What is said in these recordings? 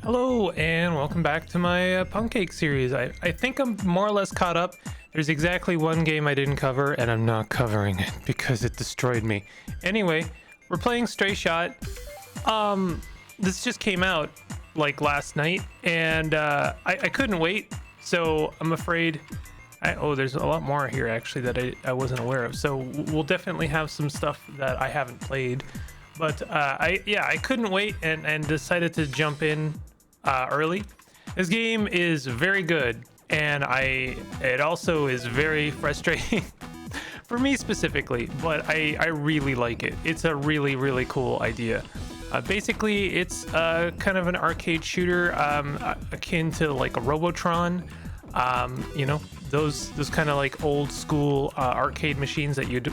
Hello and welcome back to my Punkcake series. I think I'm more or less caught up. There's exactly one game I didn't cover and I'm not covering it because it destroyed me. Anyway, we're playing Stray Shot. This just came out like last night and I couldn't wait, so I'm afraid there's a lot more here actually that I wasn't aware of, so we'll definitely have some stuff that I haven't played, but I couldn't wait and decided to jump in early. This game is very good and it also is very frustrating for me specifically, but I really like it. It's a really cool idea. Basically it's kind of an arcade shooter, akin to like a Robotron. You know, those kind of like old school arcade machines that you'd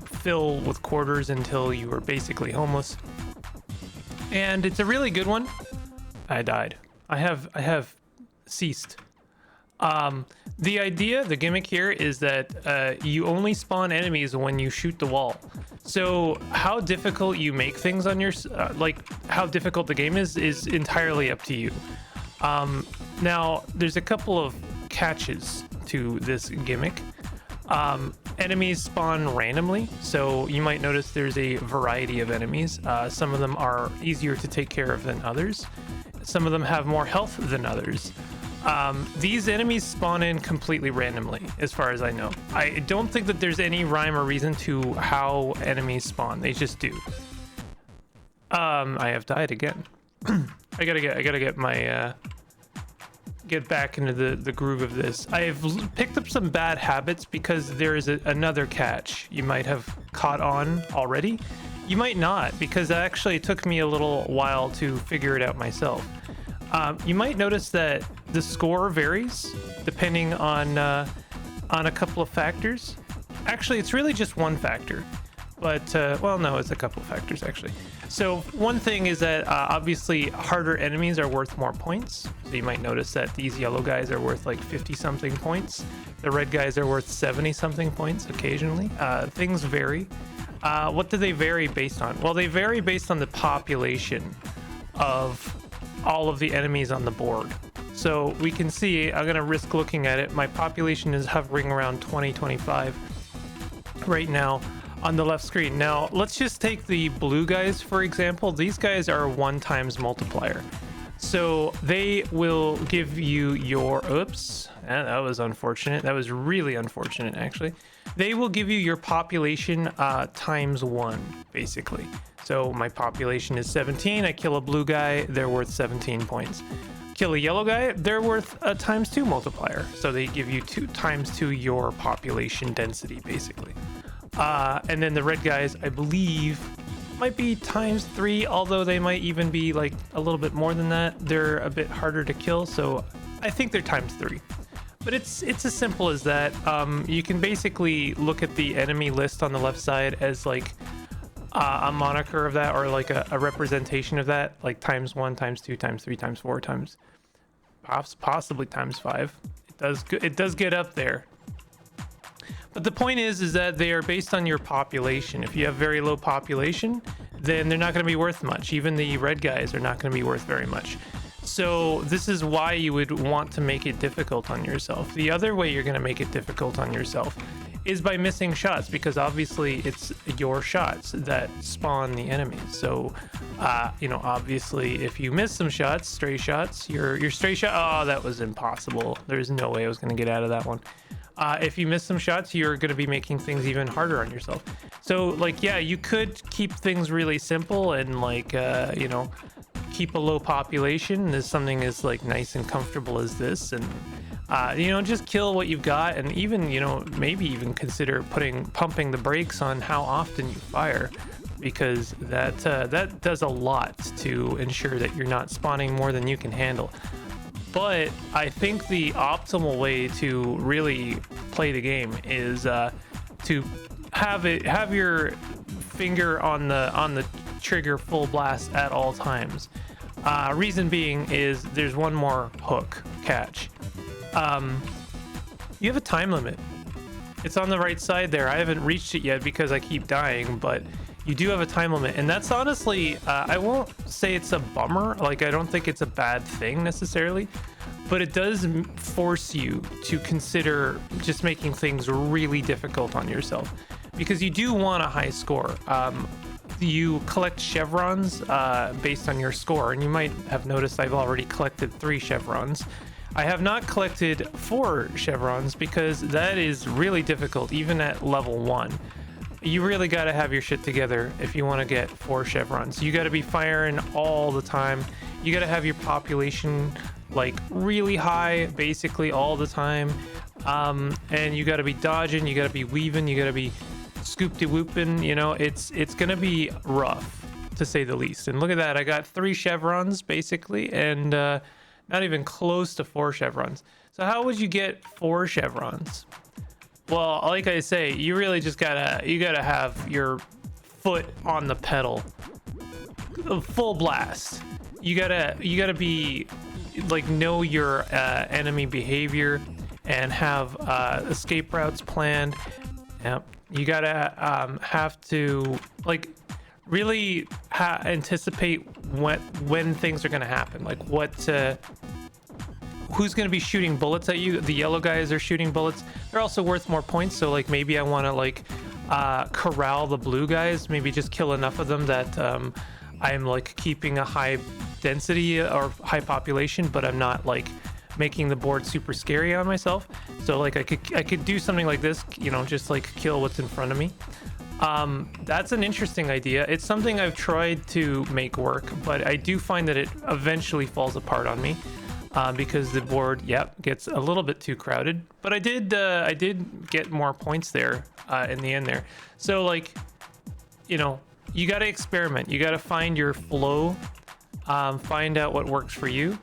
fill with quarters until you were basically homeless. And it's a really good one. I died. I have ceased. The idea, the gimmick here is that you only spawn enemies when you shoot the wall. So how difficult you make things on your like how difficult the game is entirely up to you. Now there's a couple of catches to this gimmick. Enemies spawn randomly, so you might notice there's a variety of enemies. Some of them are easier to take care of than others. Some of them have more health than others. These enemies spawn in completely randomly, as far as I know. I don't think that there's any rhyme or reason to how enemies spawn. They just do. I have died again. I gotta get my get back into the groove of this. I've picked up some bad habits because there is another catch. You might have caught on already. You might not, because it actually took me a little while to figure it out myself. You might notice that the score varies depending on a couple of factors. Actually, it's really just one factor, but well, no, it's a couple of factors actually. So one thing is that obviously harder enemies are worth more points. So you might notice that these yellow guys are worth like 50 something points. The red guys are worth 70 something points occasionally. Things vary. What do they vary based on? Well, they vary based on the population of all of the enemies on the board. So we can see, I'm gonna risk looking at it. My population is hovering around 20-25 right now on the left screen. Now let's just take the blue guys for example. These guys are 1 times multiplier, so they will give you your that was unfortunate. That was really unfortunate actually. They will give you your population times 1 basically. So my population is 17. I kill a blue guy, they're worth 17 points. Kill a yellow guy, they're worth a times 2 multiplier. So they give you 2 times 2 your population density basically. And then the red guys, I believe, might be times 3, although they might even be like a little bit more than that. They're a bit harder to kill, so I think they're times 3. But it's as simple as that. You can basically look at the enemy list on the left side as like a moniker of that, or like a representation of that, like times 1, times 2, times 3, times 4, times possibly times 5. It does get up there. But the point is that they are based on your population. If you have very low population, then they're not going to be worth much. Even the red guys are not going to be worth very much. So this is why you would want to make it difficult on yourself. The other way you're going to make it difficult on yourself is by missing shots, because obviously it's your shots that spawn the enemies. So you know, obviously if you miss some shots, stray shots, your stray shot, oh, that was impossible. There's no way I was going to get out of that one. If you miss some shots, you're going to be making things even harder on yourself. So like, yeah, you could keep things really simple and like, you know, keep a low population as something as like nice and comfortable as this, and you know, just kill what you've got, and even, you know, maybe even consider pumping the brakes on how often you fire, because that does a lot to ensure that you're not spawning more than you can handle. But I think the optimal way to really play the game is to have your finger on the trigger full blast at all times. Reason being is there's one more catch. You have a time limit. It's on the right side there. I haven't reached it yet because I keep dying, but you do have a time limit, and that's honestly, I won't say it's a bummer. Like, I don't think it's a bad thing necessarily, but it does force you to consider just making things really difficult on yourself, because you do want a high score. You collect chevrons based on your score, and you might have noticed I've already collected 3 chevrons. I have not collected 4 chevrons because that is really difficult, even at level 1. You really got to have your shit together if you want to get 4 chevrons. You got to be firing all the time. You got to have your population like really high basically all the time, and you got to be dodging, you got to be weaving, you got to be scoop-de-whooping. You know, it's gonna be rough to say the least. And look at that, I got 3 chevrons basically, and not even close to 4 chevrons. So how would you get 4 chevrons? Well, like I say, you really just gotta have your foot on the pedal, full blast. You gotta be like, know your enemy behavior and have escape routes planned. Yep. You gotta have to like really anticipate when things are gonna happen, like who's going to be shooting bullets at you. The yellow guys are shooting bullets. They're also worth more points, so like maybe I want to like corral the blue guys, maybe just kill enough of them that I'm like keeping a high density or high population, but I'm not like making the board super scary on myself. So like I could do something like this, you know, just like kill what's in front of me. That's an interesting idea. It's something I've tried to make work, but I do find that it eventually falls apart on me. Because the board, gets a little bit too crowded. But I did get more points there in the end there. So like, you know, you got to experiment. You got to find your flow, find out what works for you.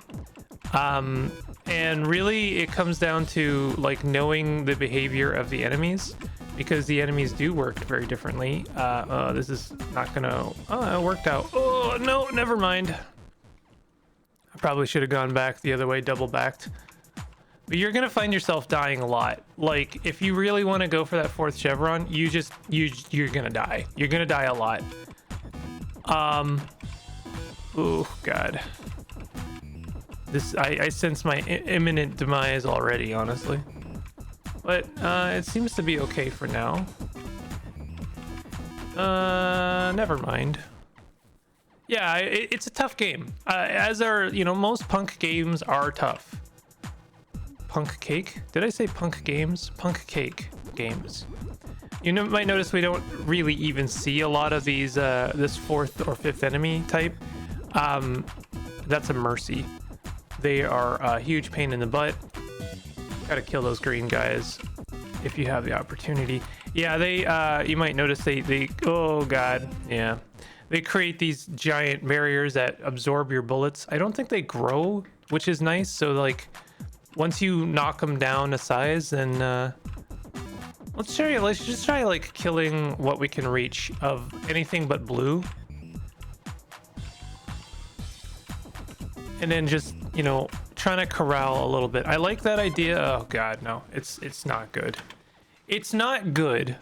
And really it comes down to like knowing the behavior of the enemies, because the enemies do work very differently. This is not gonna, it worked out. Oh no, never mind. I probably should have gone back the other way, double backed. But you're gonna find yourself dying a lot. Like if you really want to go for that 4th chevron, you're gonna die. You're gonna die a lot. Oh god. This I sense my imminent demise already, honestly. But it seems to be okay for now. Never mind. Yeah, it's a tough game. As are, you know, most punk games are tough. Punkcake? Did I say punk games? Punkcake games. You might notice we don't really even see a lot of these, this 4th or 5th enemy type. That's a mercy. They are a huge pain in the butt. Gotta kill those green guys if you have the opportunity. Yeah, they, you might notice they, oh god, yeah. They create these giant barriers that absorb your bullets. I don't think they grow, which is nice. So like, once you knock them down a size, then let's just try like killing what we can reach of anything but blue. And then just, you know, trying to corral a little bit. I like that idea. Oh god, no, it's not good. It's not good.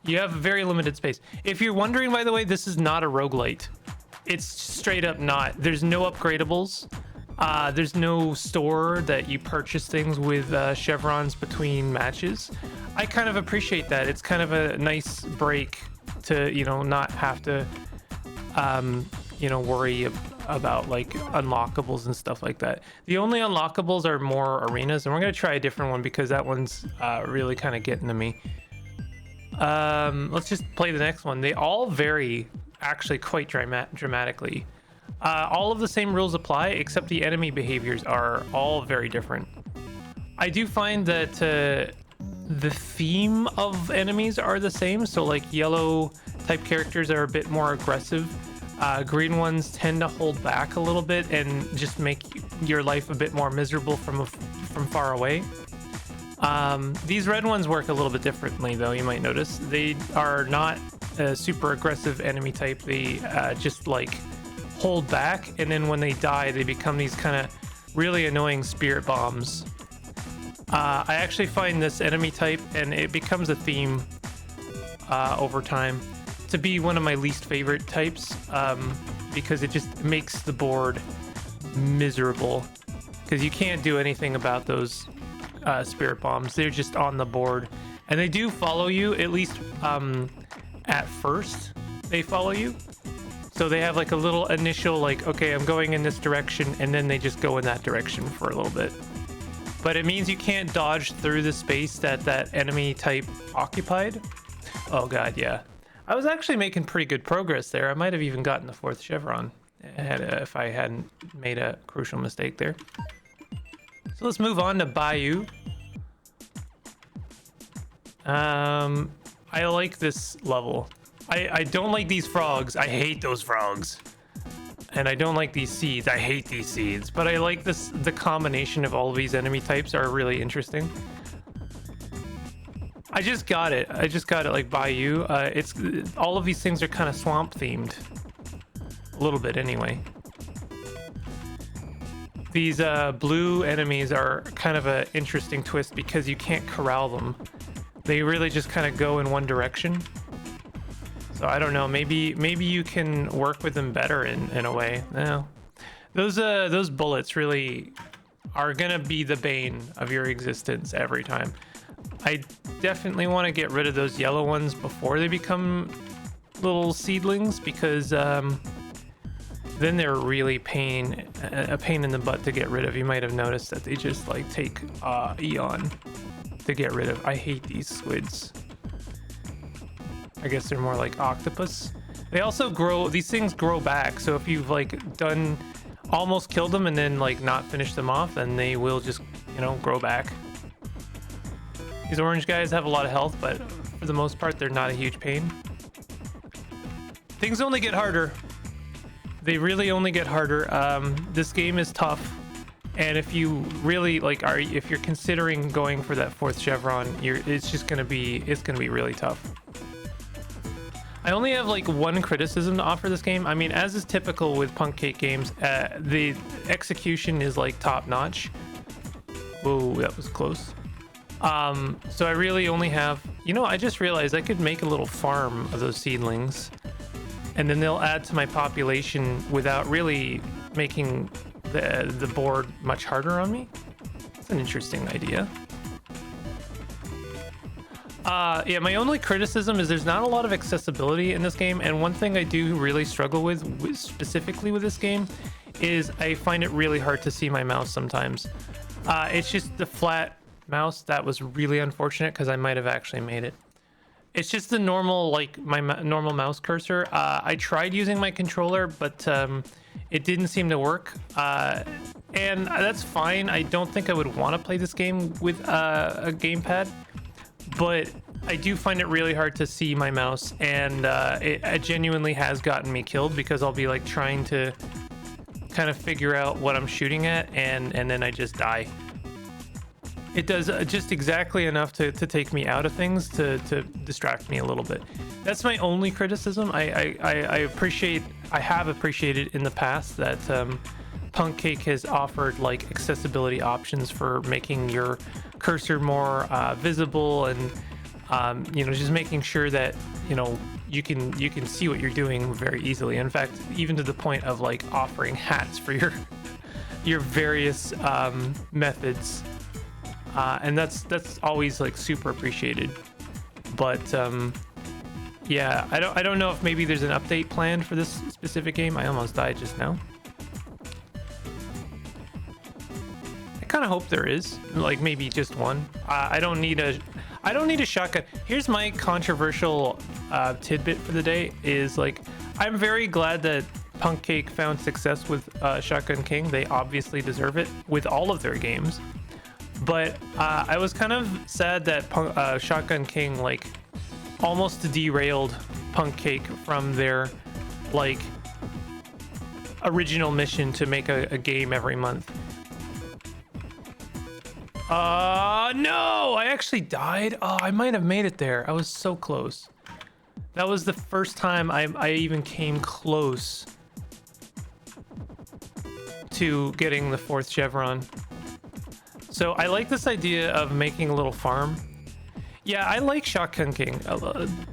You have very limited space. If you're wondering, by the way, this is not a roguelite. It's straight up not. There's no upgradables. There's no store that you purchase things with chevrons between matches. I kind of appreciate that. It's kind of a nice break to, you know, not have to, you know, worry about like unlockables and stuff like that. The only unlockables are more arenas, and we're gonna try a different one because that one's really kind of getting to me. Let's just play the next one. They all vary actually quite dramatically. All of the same rules apply, except the enemy behaviors are all very different. I do find that the theme of enemies are the same. So like yellow type characters are a bit more aggressive. Green ones tend to hold back a little bit and just make your life a bit more miserable from far away. These red ones work a little bit differently, though. You might notice they are not a super aggressive enemy type. They just like hold back, and then when they die, they become these kind of really annoying spirit bombs. I actually find this enemy type, and it becomes a theme over time. to be one of my least favorite types, because it just makes the board miserable, because you can't do anything about those spirit bombs. They're just on the board, and they do follow you, at least at first they follow you. So they have like a little initial like, okay, I'm going in this direction, and then they just go in that direction for a little bit. But it means you can't dodge through the space that that enemy type occupied. Oh god, yeah. I was actually making pretty good progress there. I might have even gotten the 4th chevron if I hadn't made a crucial mistake there. So let's move on to Bayou. I like this level. I don't like these frogs. I hate those frogs. And I don't like these seeds. I hate these seeds. But I like this. The combination of all of these enemy types are really interesting. I just got it. I just got it like Bayou. It's all of these things are kind of swamp themed. A little bit anyway. These blue enemies are kind of an interesting twist because you can't corral them. They really just kind of go in one direction. So I don't know, maybe you can work with them better in a way. No. Those bullets really are gonna be the bane of your existence every time. I definitely want to get rid of those yellow ones before they become little seedlings, because then they're really a pain in the butt to get rid of. You might have noticed that they just like take eon to get rid of. I hate these squids. I guess they're more like octopus. They also grow, these things grow back. So if you've like almost killed them and then like not finished them off, then they will just, you know, grow back. These orange guys have a lot of health, but for the most part, they're not a huge pain. Things only get harder. They really only get harder. This game is tough. And if you really like if you're considering going for that 4th chevron, it's gonna be really tough. I only have like one criticism to offer this game. I mean, as is typical with Punkcake games, the execution is like top notch. Whoa, that was close. So I really only have, you know, I just realized I could make a little farm of those seedlings, and then they'll add to my population without really making the board much harder on me. It's an interesting idea. Yeah, my only criticism is there's not a lot of accessibility in this game, and one thing I do really struggle with specifically with this game is I find it really hard to see my mouse sometimes. It's just the flat mouse that was really unfortunate, because I might have actually made it. It's just the normal, like my normal mouse cursor. I tried using my controller, but it didn't seem to work. And that's fine. I don't think I would want to play this game with a gamepad. But I do find it really hard to see my mouse, and it genuinely has gotten me killed, because I'll be like trying to kind of figure out what I'm shooting at, and then I just die. It does just exactly enough to take me out of things, to distract me a little bit. That's my only criticism. I have appreciated in the past that Punkcake has offered like accessibility options for making your cursor more visible, and you know, just making sure that, you know, you can see what you're doing very easily. In fact, even to the point of like offering hats for your various methods, and that's always like super appreciated. But yeah, I don't know if maybe there's an update planned for this specific game. I almost died just now. I kind of hope there is, like maybe just one. I don't need a shotgun. Here's my controversial tidbit for the day is like, I'm very glad that Punkcake found success with Shotgun King. They obviously deserve it with all of their games. But I was kind of sad that Shotgun King like almost derailed Punkcake from their like original mission to make a game every month. No, I actually died. Oh, I might have made it there. I was so close. That was the first time I even came close to getting the 4th chevron. So I like this idea of making a little farm. Yeah, I like Shotgun King.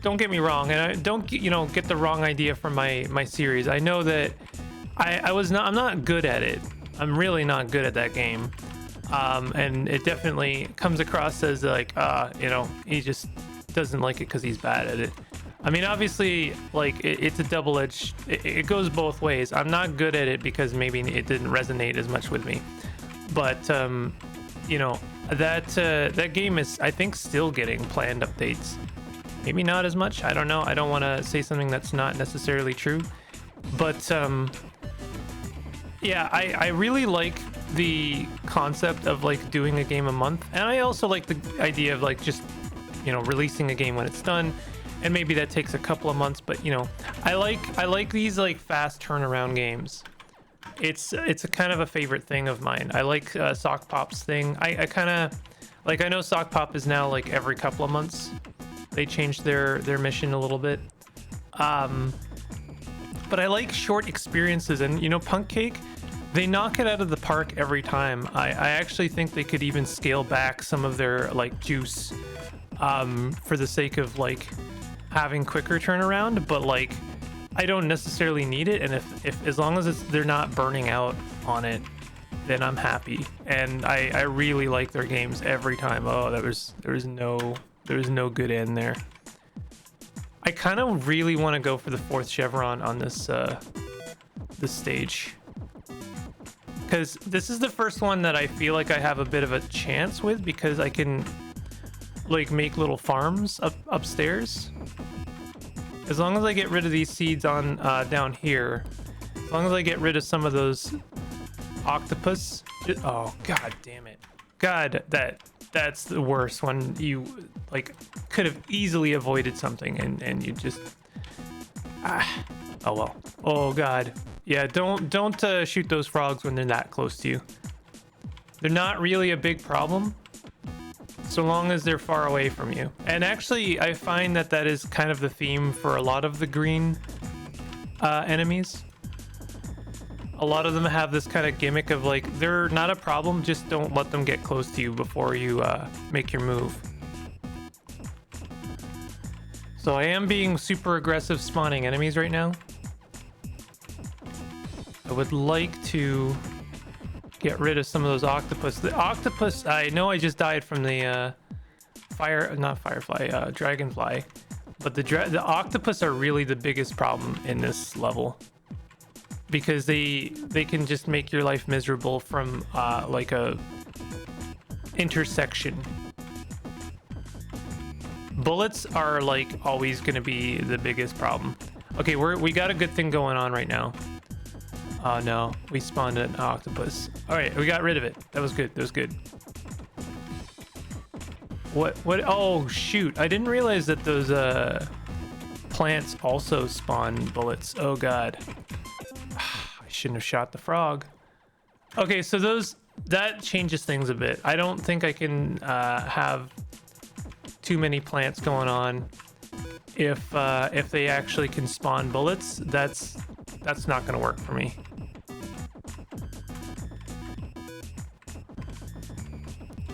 Don't get me wrong, and I don't get the wrong idea from my series. I know that I'm not good at it. I'm really not good at that game. And it definitely comes across as like he just doesn't like it because he's bad at it. I mean, obviously, like it's a double-edged. It goes both ways. I'm not good at it because maybe it didn't resonate as much with me, but that game is, I think, still getting planned updates. Maybe not as much. I don't know. I don't want to say something that's not necessarily true, but yeah, I really like the concept of like doing a game a month, and I also like the idea of like just releasing a game when it's done, and maybe that takes a couple of months, but I like these like fast turnaround games. It's a kind of a favorite thing of mine. I like Sock Pop's thing. I kind of like, I know Sock Pop is now like every couple of months they changed their mission a little bit, but I like short experiences, and Punkcake, they knock it out of the park every time. I actually think they could even scale back some of their like juice for the sake of like having quicker turnaround, but like I don't necessarily need it, and if as long as they're not burning out on it, then I'm happy. And I really like their games every time. Oh, there was no good end there. I kind of really want to go for the 4th chevron on this stage, because this is the first one that I feel like I have a bit of a chance with, because I can like make little farms upstairs. As long as I get rid of these seeds on down here, as long as I get rid of some of those octopus. Oh god damn it. God, that's the worst when you like could have easily avoided something and you just oh well. Oh god. Yeah, don't shoot those frogs when they're that close to you. They're not really a big problem so long as they're far away from you. And actually, I find that is kind of the theme for a lot of the green enemies. A lot of them have this kind of gimmick of like, they're not a problem, just don't let them get close to you before you make your move. So I am being super aggressive spawning enemies right now. I would like to get rid of some of those octopus. The octopus, I know I just died from the dragonfly, but the octopus are really the biggest problem in this level, because they can just make your life miserable from like a intersection. Bullets are like always going to be the biggest problem. Okay, we got a good thing going on right now. Oh no, we spawned an octopus. All right, we got rid of it. That was good. That was good. What? Oh shoot! I didn't realize that those plants also spawn bullets. Oh god. I shouldn't have shot the frog. Okay, so that changes things a bit. I don't think I can have too many plants going on if they actually can spawn bullets. That's not gonna work for me.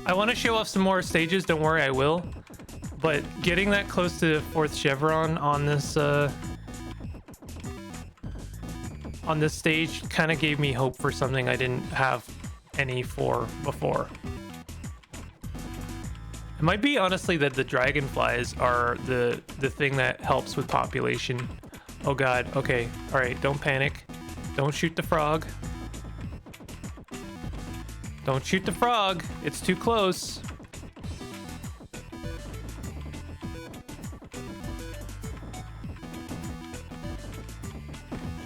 I want to show off some more stages, don't worry, I will. But getting that close to 4th chevron on this stage kind of gave me hope for something I didn't have any for before. It might be honestly that the dragonflies are the thing that helps with population. Oh god, okay, all right, don't panic. Don't shoot the frog. Don't shoot the frog, it's too close.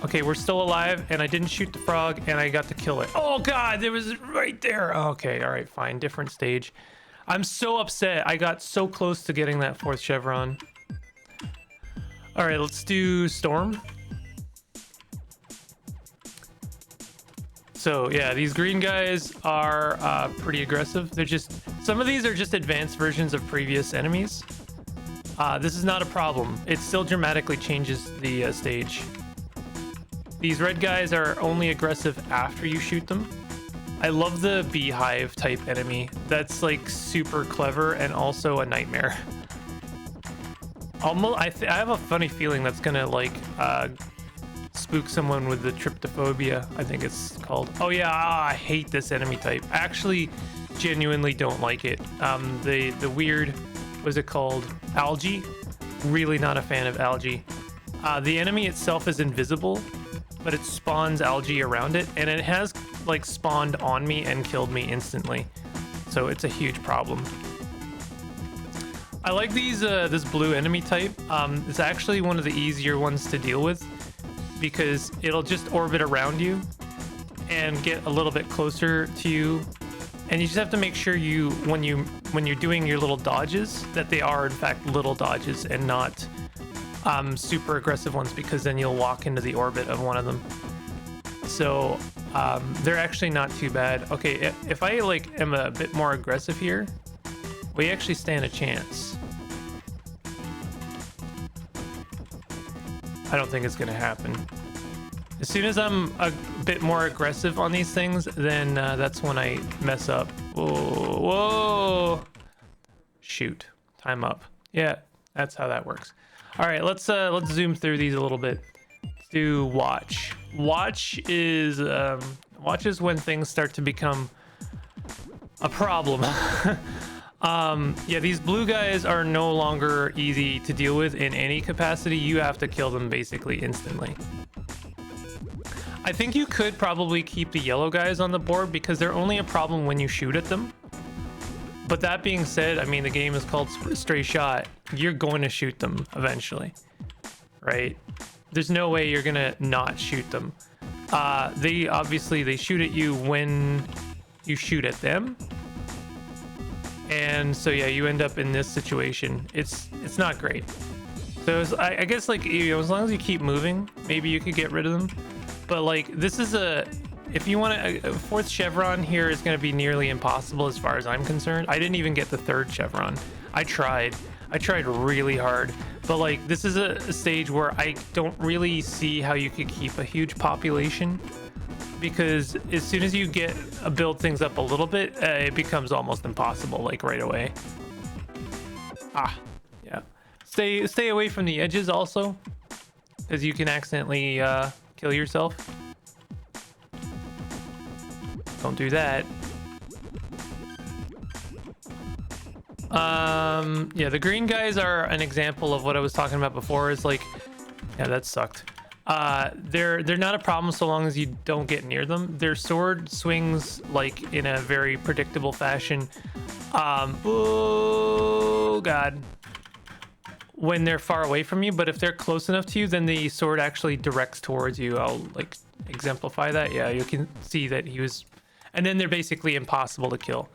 Okay, we're still alive, and I didn't shoot the frog, and I got to kill it. Oh god, it was right there. Okay, all right, fine, different stage. I'm so upset. I got so close to getting that 4th chevron. All right, let's do Storm. So yeah, these green guys are pretty aggressive. They're just, some of these are just advanced versions of previous enemies. This is not a problem. It still dramatically changes the stage. These red guys are only aggressive after you shoot them. I love the beehive type enemy. That's like super clever and also a nightmare. Almost, I have a funny feeling that's gonna like spook someone with the tryptophobia, I think it's called. Oh yeah, I hate this enemy type. I actually genuinely don't like it. The weird, what's it called? Algae. Really not a fan of algae. The enemy itself is invisible, but it spawns algae around it, and it has like spawned on me and killed me instantly. So it's a huge problem. I like these this blue enemy type. It's actually one of the easier ones to deal with because it'll just orbit around you and get a little bit closer to you, and you just have to make sure you when you're doing your little dodges that they are in fact little dodges and not super aggressive ones, because then you'll walk into the orbit of one of them. So they're actually not too bad. Okay, if I like am a bit more aggressive here, we actually stand a chance. I don't think it's gonna happen. As soon as I'm a bit more aggressive on these things, then that's when I mess up. Whoa, whoa! Shoot, time up. Yeah, that's how that works. All right, let's zoom through these a little bit. Let's do watch. Watch is when things start to become a problem. Yeah, these blue guys are no longer easy to deal with in any capacity. You have to kill them basically instantly. I think you could probably keep the yellow guys on the board because they're only a problem when you shoot at them. But that being said, I mean, the game is called Stray Shot. You're going to shoot them eventually, right? There's no way you're gonna not shoot them. They obviously shoot at you when you shoot at them. And so yeah, you end up in this situation. It's not great. So I guess like, you know, as long as you keep moving, maybe you could get rid of them. But like, this is if you want a fourth chevron here is going to be nearly impossible as far as I'm concerned. I didn't even get the third chevron. I tried really hard, but like this is a stage where I don't really see how you could keep a huge population, because as soon as you build things up a little bit, it becomes almost impossible, like right away. Yeah. Stay away from the edges also, because you can accidentally kill yourself. Don't do that. Yeah, the green guys are an example of what I was talking about before. Is like, yeah, that sucked. They're not a problem so long as you don't get near them. Their sword swings like in a very predictable fashion. Oh god. When they're far away from you, but if they're close enough to you, then the sword actually directs towards you. I'll like exemplify that. Yeah, you can see that he was, and then they're basically impossible to kill.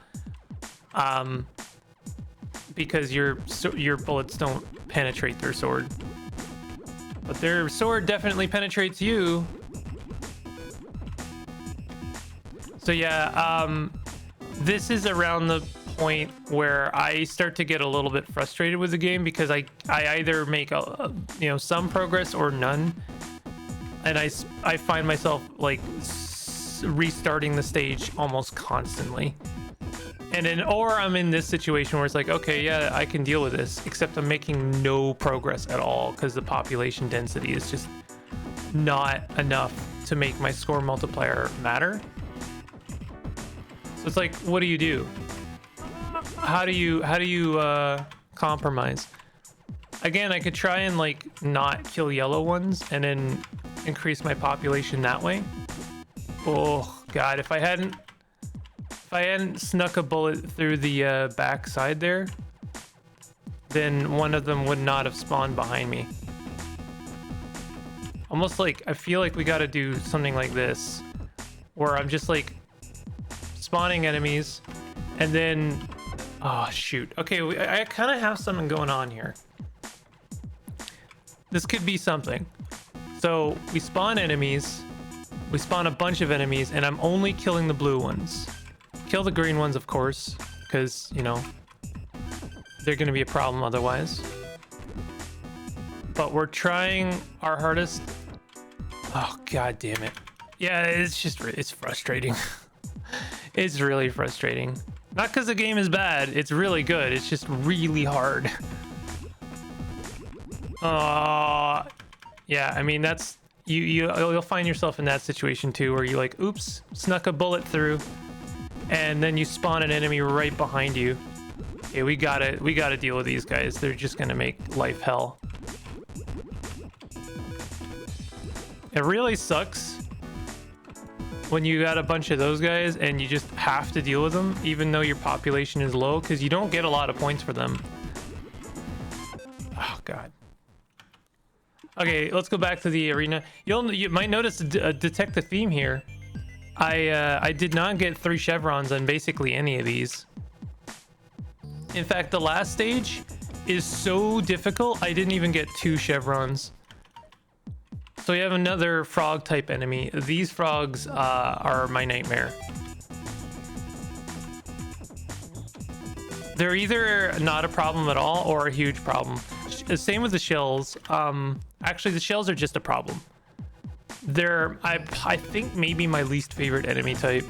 Because your bullets don't penetrate their sword. But their sword definitely penetrates you. So yeah, this is around the point where I start to get a little bit frustrated with the game, because I either make some progress or none, and I find myself like restarting the stage almost constantly. And then, or I'm in this situation where it's like, okay, yeah, I can deal with this, except I'm making no progress at all because the population density is just not enough to make my score multiplier matter. So it's like, what do? How do you compromise? Again, I could try and like not kill yellow ones and then increase my population that way. Oh god, if I hadn't snuck a bullet through the back side there, then one of them would not have spawned behind me. Almost like, I feel like we got to do something like this, where I'm just like spawning enemies, and then, oh shoot. Okay, I kind of have something going on here. This could be something. So we spawn enemies, we spawn a bunch of enemies, and I'm only killing the blue ones. Kill the green ones, of course, because, you know, they're going to be a problem otherwise. But we're trying our hardest. Oh, god damn it. Yeah, it's frustrating. It's really frustrating. Not because the game is bad. It's really good. It's just really hard. Yeah, I mean, that's you'll find yourself in that situation too, where you like, oops, snuck a bullet through, and then you spawn an enemy right behind you. Okay, we gotta deal with these guys. They're just gonna make life hell. It really sucks when you got a bunch of those guys and you just have to deal with them, even though your population is low, because you don't get a lot of points for them. Oh god. Okay, let's go back to the arena. You might notice detect a theme here. I did not get 3 chevrons on basically any of these. In fact, the last stage is so difficult, I didn't even get 2 chevrons. So we have another frog type enemy. These frogs are my nightmare. They're either not a problem at all or a huge problem. Same with the shells. Actually, the shells are just a problem. They're, I think, maybe my least favorite enemy type.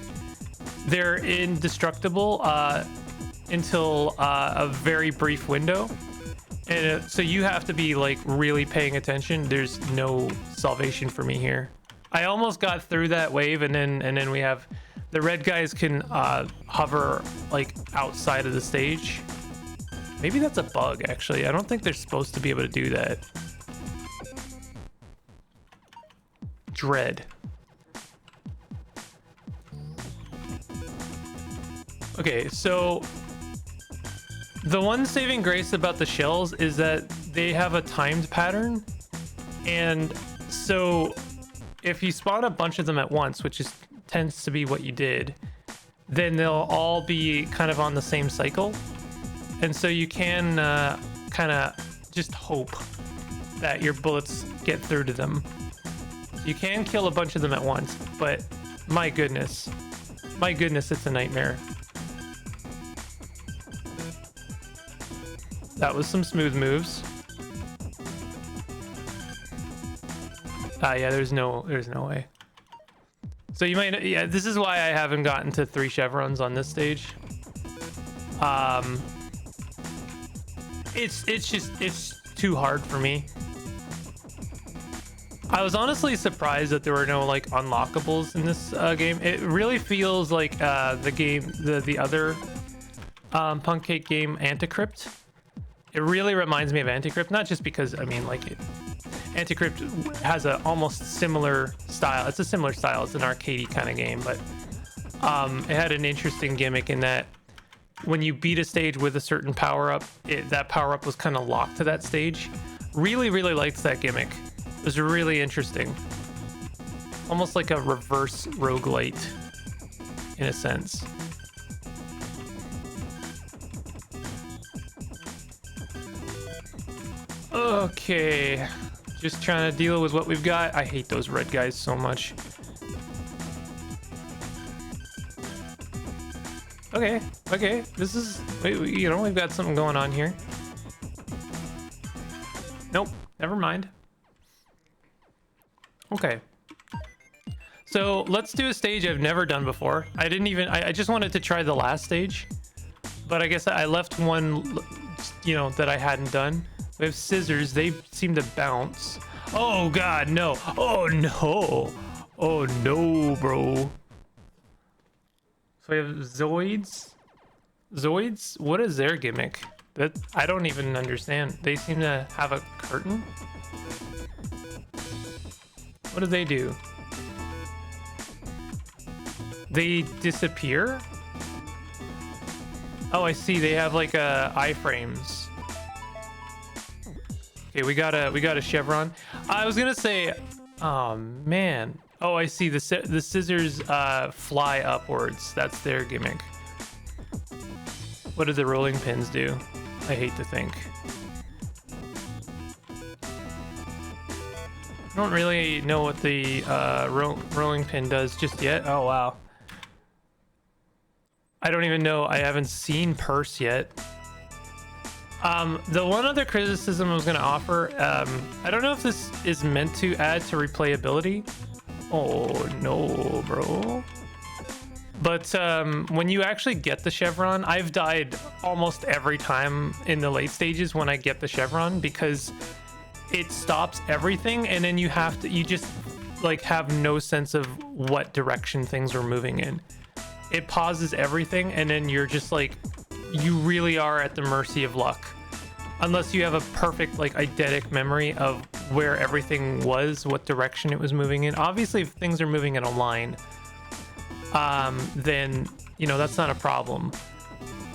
They're indestructible until a very brief window. And so you have to be like really paying attention. There's no salvation for me here. I almost got through that wave, and then we have the red guys can hover like outside of the stage. Maybe that's a bug, actually. I don't think they're supposed to be able to do that. Dread. Okay, so the one saving grace about the shells is that they have a timed pattern, and so if you spawn a bunch of them at once, which is tends to be what you did, then they'll all be kind of on the same cycle, and so you can kind of just hope that your bullets get through to them. You can kill a bunch of them at once, but my goodness, it's a nightmare. That was some smooth moves. Yeah, there's no way. So you might, yeah, this is why I haven't gotten to 3 chevrons on this stage. It's too hard for me. I was honestly surprised that there were no like unlockables in this game. It really feels like the other Punkcake game, Anticrypt. It really reminds me of Anticrypt, not just because, I mean, like, Anticrypt has a almost similar style. It's a similar style. It's an arcadey kind of game, but it had an interesting gimmick in that when you beat a stage with a certain power-up, that power-up was kind of locked to that stage. Really, really liked that gimmick. It was really interesting. Almost like a reverse roguelite, in a sense. Okay, just trying to deal with what we've got. I hate those red guys so much. Okay, this is, you know, we've got something going on here. Nope, never mind. Okay. So let's do a stage I've never done before. I just wanted to try the last stage, but I guess I left one, you know, that I hadn't done. We have scissors. They seem to bounce. Oh god, no. Oh no. Oh no, bro. So we have Zoids. Zoids? What is their gimmick? That I don't even understand. They seem to have a curtain. What do they do? They disappear? Oh, I see. They have like iframes. Okay, we got a chevron. I was gonna say, oh man. Oh, I see. The scissors fly upwards. That's their gimmick. What do the rolling pins do? I hate to think. I don't really know what the rolling pin does just yet. Oh wow. I don't even know. I haven't seen Purse yet. The one other criticism I was going to offer, I don't know if this is meant to add to replayability. Oh no, bro. But when you actually get the chevron, I've died almost every time in the late stages when I get the chevron, because it stops everything, and then you just like have no sense of what direction things are moving in. It pauses everything, and then you're just like, you really are at the mercy of luck, unless you have a perfect like eidetic memory of where everything was, what direction it was moving in. Obviously if things are moving in a line, then you know that's not a problem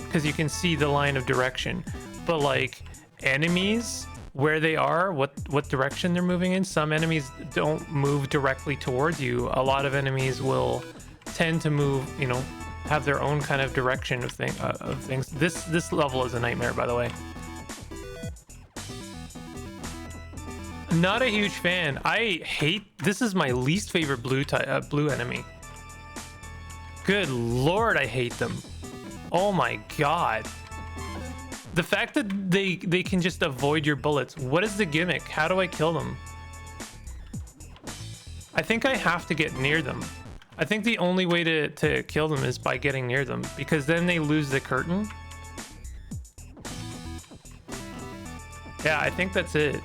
because you can see the line of direction. But like enemies, where they are, what direction they're moving in, some enemies don't move directly towards you. A lot of enemies will tend to move, you know, have their own kind of direction of things. This level is a nightmare, by the way. Not a huge fan. I hate, this is my least favorite blue enemy. Good lord, I hate them. Oh my god. The fact that they can just avoid your bullets. What is the gimmick? How do I kill them? I think I have to get near them. I think the only way to kill them is by getting near them, because then they lose the curtain. Yeah, I think that's it.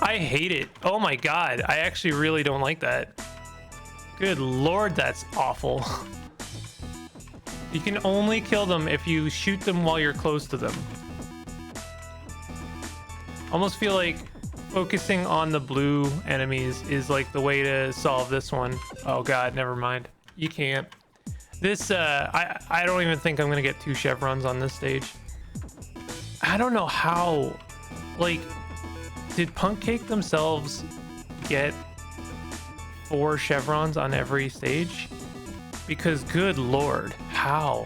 I hate it. Oh my god, I actually really don't like that. Good lord, that's awful. You can only kill them if you shoot them while you're close to them. Almost feel like focusing on the blue enemies is like the way to solve this one. Oh god, never mind. You can't. This, I don't even think I'm gonna get 2 chevrons on this stage. I don't know how, like, did Punkcake themselves get 4 chevrons on every stage? Because good lord, how?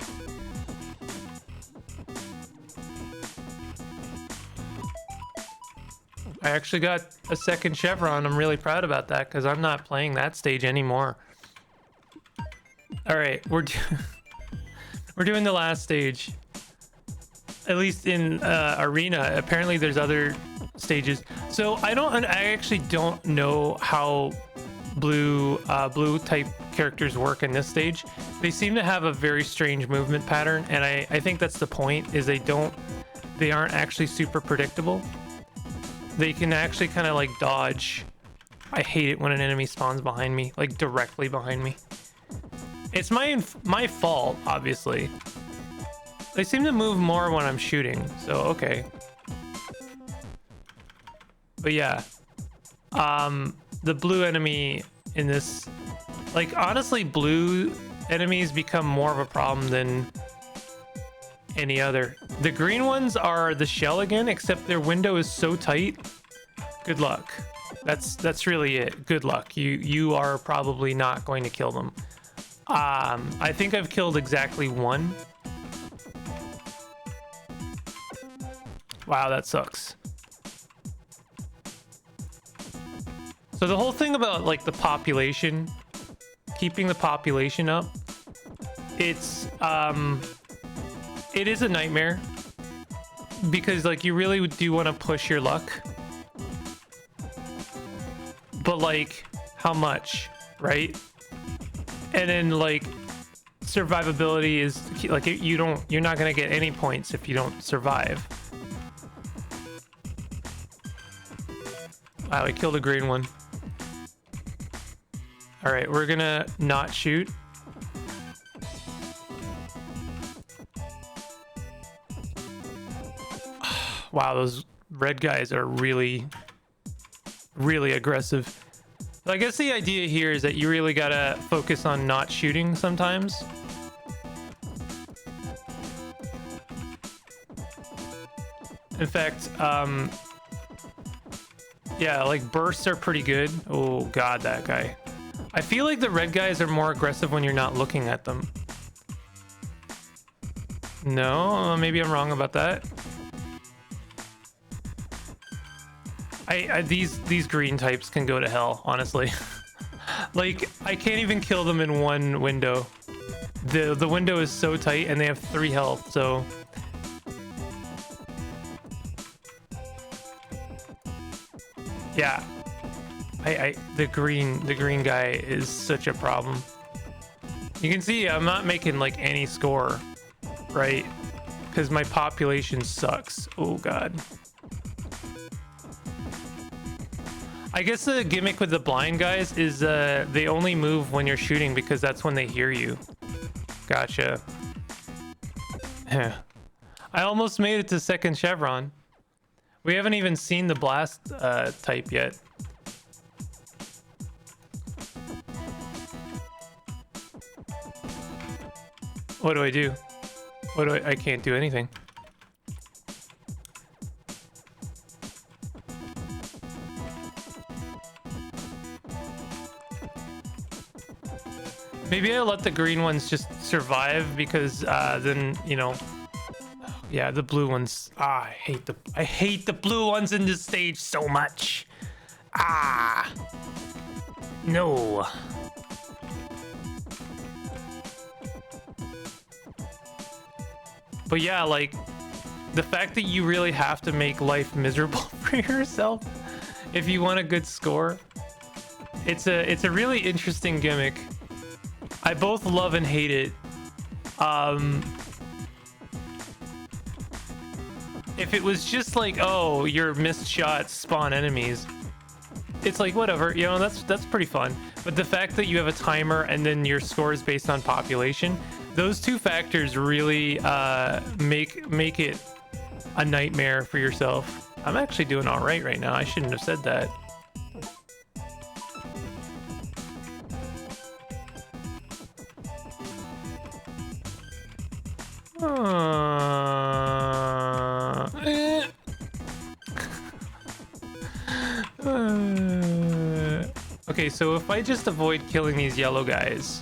I actually got a 2nd chevron. I'm really proud about that because I'm not playing that stage anymore. All right, we're doing the last stage. At least in arena. Apparently there's other stages. So I actually don't know how blue type characters work in this stage. They seem to have a very strange movement pattern, and I think that's the point, is they aren't actually super predictable. They can actually kind of like dodge. I hate it when an enemy spawns behind me, like directly behind me. It's my fault, obviously. They seem to move more when I'm shooting, so okay. But yeah, the blue enemy in this, like, honestly, blue enemies become more of a problem than any other. The green ones are the shell again, except their window is so tight. Good luck. That's really it. Good luck. You are probably not going to kill them. I think I've killed exactly 1. Wow, that sucks. So the whole thing about like the population, keeping the population up, it is a nightmare because like you really do want to push your luck, but like how much, right? And then like survivability is like you're not gonna get any points if you don't survive. Wow, I killed a green one. All right, we're gonna not shoot. Wow, those red guys are really, really aggressive. So I guess the idea here is that you really gotta focus on not shooting sometimes. In fact, yeah, like bursts are pretty good. Oh god, that guy. I feel like the red guys are more aggressive when you're not looking at them. No, maybe I'm wrong about that. These green types can go to hell, honestly. Like, I can't even kill them in 1 window. The window is so tight, and they have 3 health, so... Yeah. The green guy is such a problem. You can see I'm not making like any score, right? Because my population sucks. Oh god. I guess the gimmick with the blind guys is they only move when you're shooting because that's when they hear you. Gotcha. I almost made it to second chevron. We haven't even seen the blast type yet. What do I do? I can't do anything. Maybe I'll let the green ones just survive because then, you know, yeah, the blue ones. I hate the blue ones in this stage so much. No. But yeah, like the fact that you really have to make life miserable for yourself if you want a good score. It's a really interesting gimmick. I both love and hate it. If it was just like, oh, your missed shots spawn enemies, it's like whatever, you know, that's pretty fun. But the fact that you have a timer and then your score is based on population, those two factors really make it a nightmare for yourself. I'm actually doing all right now. I shouldn't have said that. Okay, so if I just avoid killing these yellow guys,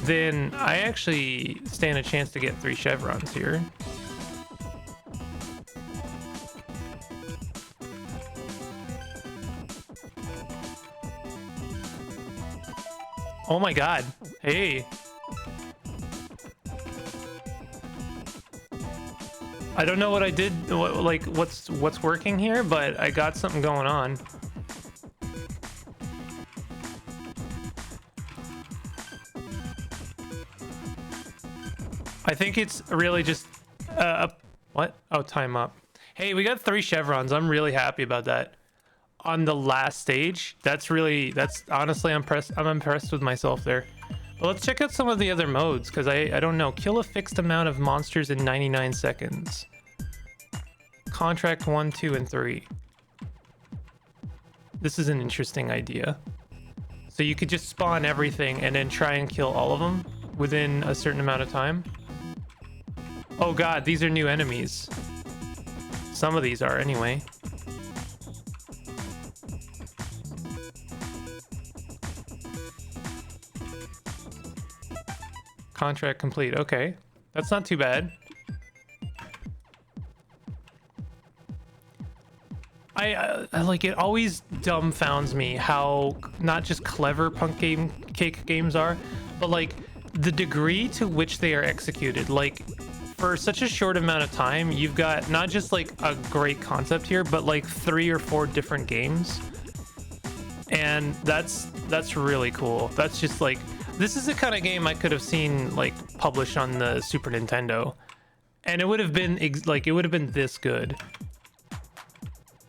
then I actually stand a chance to get 3 chevrons here. Oh my god. Hey. I don't know what I did, what's working here, but I got something going on. I think it's really just what? Oh, time up. Hey, we got 3 chevrons. I'm really happy about that. On the last stage, that's honestly, I'm impressed with myself there. But let's check out some of the other modes, because I don't know. Kill a fixed amount of monsters in 99 seconds. Contract 1, 2, and 3. This is an interesting idea. So you could just spawn everything and then try and kill all of them within a certain amount of time. Oh god, these are new enemies. Some of these are anyway. Contract complete. Okay, that's not too bad. I like, it always dumbfounds me how not just clever Punkcake games are, but like the degree to which they are executed. Like, for such a short amount of time, you've got not just like a great concept here, but like 3 or 4 different games, and that's really cool. That's just like, this is the kind of game I could have seen like published on the Super Nintendo, and it would have been it would have been this good.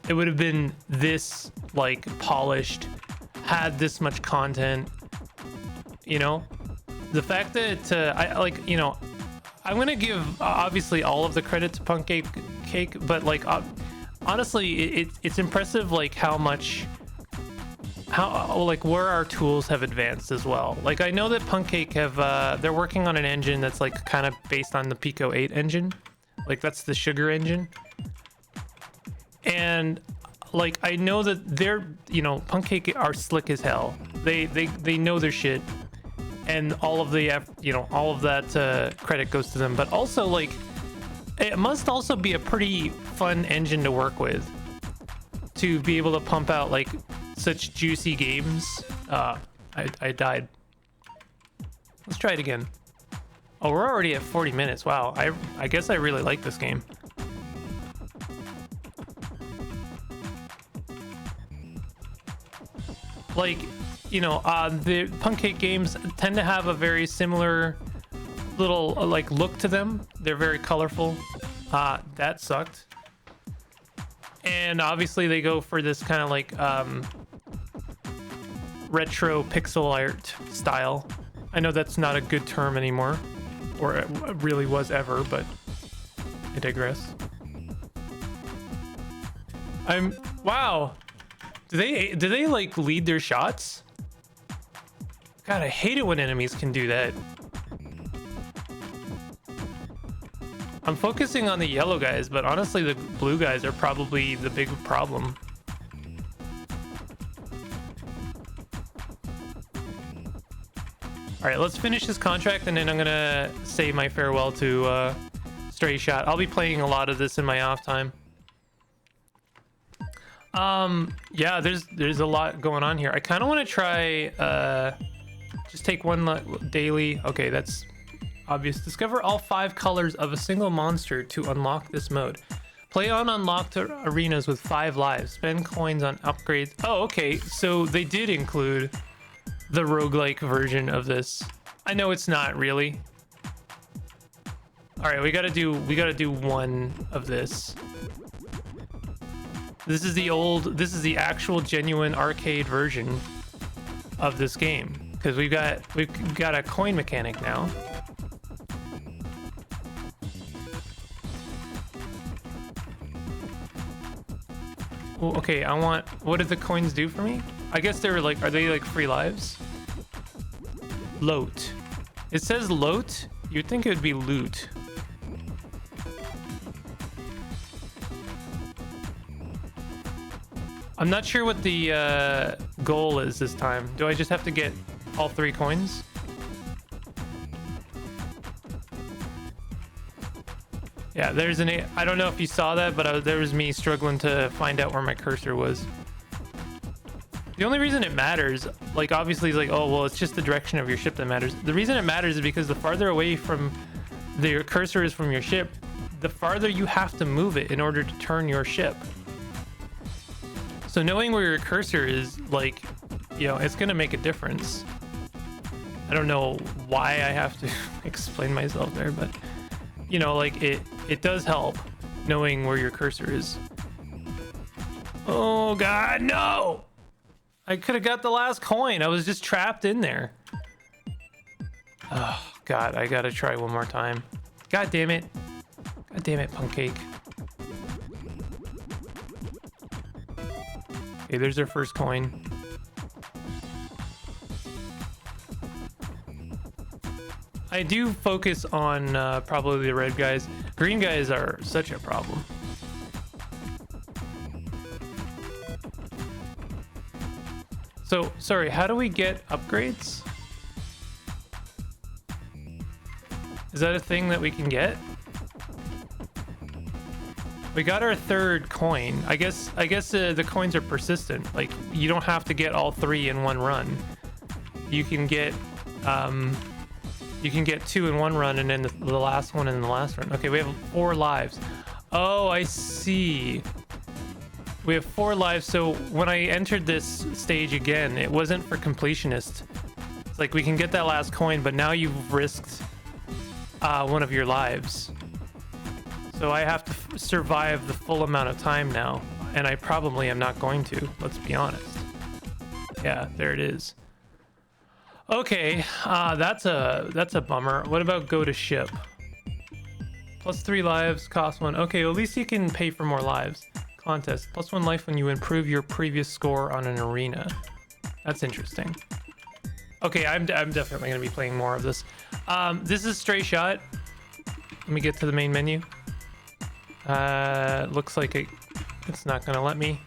It would have been this like polished, had this much content, you know. The fact that I like, you know, I'm gonna give obviously all of the credit to Punkcake, but like honestly, it's impressive like how like where our tools have advanced as well. Like, I know that Punkcake have they're working on an engine that's like kind of based on the Pico 8 engine, like that's the sugar engine. And like, I know that they're, you know, Punkcake are slick as hell. They know their shit, and all of the, you know, all of that credit goes to them. But also, like, it must also be a pretty fun engine to work with, to be able to pump out like such juicy games. I died. Let's try it again. Oh, we're already at 40 minutes. Wow. I guess I really like this game. Like, you know, the Punkcake games tend to have a very similar little like look to them. They're very colorful. That sucked. And obviously they go for this kind of like retro pixel art style. I know that's not a good term anymore, or it really was ever, but I digress. Wow. Do they like lead their shots? God, I hate it when enemies can do that. I'm focusing on the yellow guys, but honestly the blue guys are probably the big problem. All right, let's finish this contract and then I'm gonna say my farewell to Stray Shot. I'll be playing a lot of this in my off time. Yeah, there's a lot going on here. I kind of want to try just take one daily. Okay, that's obvious. Discover all 5 colors of a single monster to unlock this mode. Play on unlocked arenas with 5 lives. Spend coins on upgrades. Oh, okay, so they did include the roguelike version of this. I know it's not really. All right, we gotta do one of this. This is the actual genuine arcade version of this game, because we've got a coin mechanic now. Well, okay, what did the coins do for me? I guess they were like, are they like free lives? Loot. It says loot. You'd think it would be loot. I'm not sure what the goal is this time. Do I just have to get all 3 coins? Yeah, there's I don't know if you saw that, but there was me struggling to find out where my cursor was. The only reason it matters, like obviously it's like, oh, well, it's just the direction of your ship that matters. The reason it matters is because the farther away from your cursor is from your ship, the farther you have to move it in order to turn your ship. So knowing where your cursor is, like, you know, it's gonna make a difference. I don't know why I have to explain myself there, but you know, like it does help knowing where your cursor is. Oh God, no! I could have got the last coin. I was just trapped in there. Oh God, I gotta try one more time. God damn it. God damn it, Punkcake. Okay, there's their first coin. I do focus on probably the red guys. Green guys are such a problem. So, sorry, how do we get upgrades? Is that a thing that we can get? We got our 3rd coin. I guess the coins are persistent. Like, you don't have to get all 3 in one run. You can get 2 in one run and then the last one in the last run. Okay, we have 4 lives. Oh, I see. We have 4 lives, so when I entered this stage again, it wasn't for completionists. It's like we can get that last coin, but now you've risked one of your lives. So I have to survive the full amount of time now, and I probably am not going to, let's be honest. Yeah, there it is. Okay, that's a bummer. What about go to ship? Plus 3 lives, cost 1. Okay, well, at least you can pay for more lives. Contest, plus 1 life when you improve your previous score on an arena. That's interesting. Okay, I'm definitely gonna be playing more of this. This is Stray Shot. Let me get to the main menu. Looks like it's not gonna let me.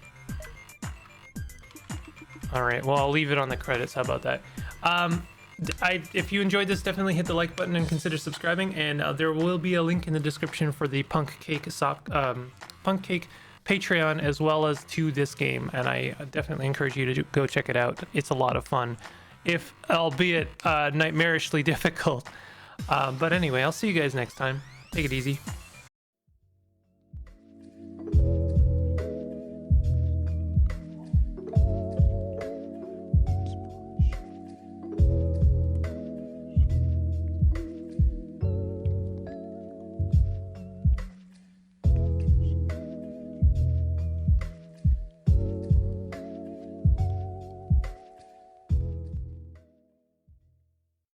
All right, well, I'll leave it on the credits. How about that? If you enjoyed this, definitely hit the like button and consider subscribing. And there will be a link in the description for the Punkcake Patreon, as well as to this game. And I definitely encourage you to go check it out. It's a lot of fun, if albeit nightmarishly difficult. But anyway, I'll see you guys next time. Take it easy.